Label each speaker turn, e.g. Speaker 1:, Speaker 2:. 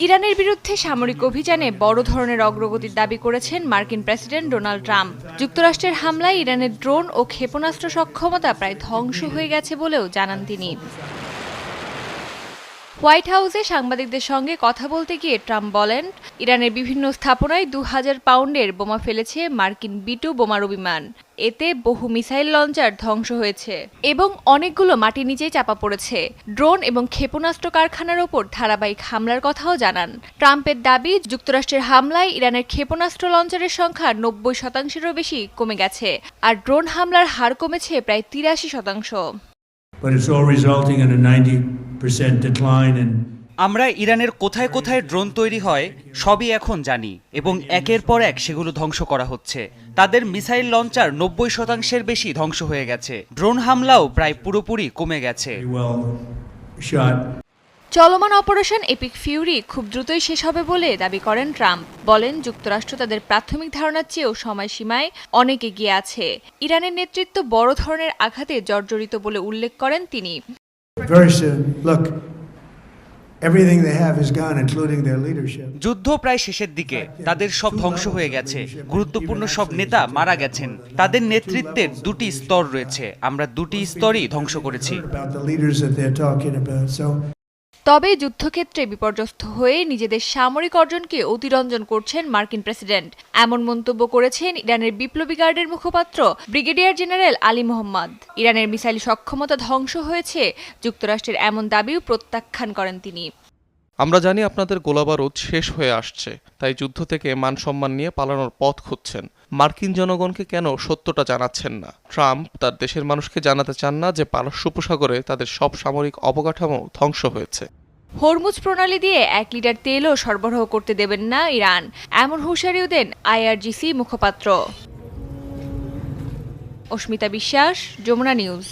Speaker 1: ইরানের বিরুদ্ধে সামরিক অভিযানে বড় ধরনের অগ্রগতির দাবি করেছেন মার্কিন প্রেসিডেন্ট ডোনাল্ড ট্রাম্প। যুক্তরাষ্ট্রের হামলায় ইরানের ড্রোন ও ক্ষেপণাস্ত্র সক্ষমতা প্রায় ধ্বংস হয়ে গেছে বলেও জানান তিনি। হোয়াইট হাউসে সাংবাদিকদের সঙ্গে কথা বলতে গিয়ে ট্রাম্প বলেন, ইরানের বিভিন্ন স্থাপনায় 2000 পাউন্ডের বোমা ফেলেছে মার্কিন B-2 বোমারু বিমান। এতে বহু মিসাইল লঞ্চার ধ্বংস হয়েছে এবং অনেকগুলো মাটির নিচেই চাপা পড়েছে। ড্রোন এবং ক্ষেপণাস্ত্র কারখানার ওপর ধারাবাহিক হামলার কথাও জানান। ট্রাম্পের দাবি, যুক্তরাষ্ট্রের হামলায় ইরানের ক্ষেপণাস্ত্র লঞ্চারের সংখ্যা 90%-এরও বেশি কমে গেছে, আর ড্রোন হামলার হার কমেছে প্রায় 83%।
Speaker 2: আমরা ইরানের কোথায় কোথায় ড্রোন তৈরি হয় সবই এখন জানি এবং একের পর এক সেগুলো ধ্বংস করা হচ্ছে। তাদের মিসাইল লঞ্চার 90%-এর বেশি ধ্বংস হয়ে গেছে। ড্রোন হামলাও প্রায় পুরোপুরি কমে গেছে।
Speaker 1: চলমান অপারেশন এপিক ফিউরি খুব দ্রুতই শেষ হবে বলে দাবি করেন ট্রাম্প। বলেন, যুক্তরাষ্ট্র তাদের প্রাথমিক ধারণার চেয়েও সময়সীমায় অনেক এগিয়ে আছে। ইরানের নেতৃত্ব বড় ধরনের আঘাতে জর্জরিত বলে উল্লেখ করেন তিনি।
Speaker 2: যুদ্ধ প্রায় শেষের দিকে, তাদের সব ধ্বংস হয়ে গেছে। গুরুত্বপূর্ণ সব নেতা মারা গেছেন। তাদের নেতৃত্বের দুটি স্তর রয়েছে, আমরা দুটি স্তরই ধ্বংস করেছি।
Speaker 1: তবে যুদ্ধক্ষেত্রে বিপর্যস্ত হয়ে নিজেদের সামরিক অর্জনকে অতিরঞ্জন করছেন মার্কিন প্রেসিডেন্ট, এমন মন্তব্য করেছেন ইরানের বিপ্লবী গার্ডের মুখপাত্র ব্রিগেডিয়ার জেনারেল আলী মোহাম্মদ। ইরানের মিসাইল সক্ষমতা ধ্বংস হয়েছে, যুক্তরাষ্ট্রের এমন দাবিও প্রত্যাখ্যান করেন তিনি।
Speaker 3: আমরা জানি আপনাদের গোলাবারুদ শেষ হয়ে আসছে, তাই যুদ্ধ থেকে মান সম্মান নিয়ে পালানোর পথ খুঁজছেন। মার্কিন জনগণকে কেন সত্যটা জানাচ্ছেন না? ট্রাম্প তার দেশের মানুষকে জানাতে চান না যে পারস্য উপসাগরে তাদের সব সামরিক অবকাঠামো ধ্বংস হয়েছে।
Speaker 1: হরমুজ প্রণালী দিয়ে 1 লিটার তেলও সরবরাহ করতে দেবেন না ইরান, এমন হুঁশিয়ারিও দেন IRGC মুখপাত্র। অস্মিতা বিশ্বাস, যমুনা নিউজ।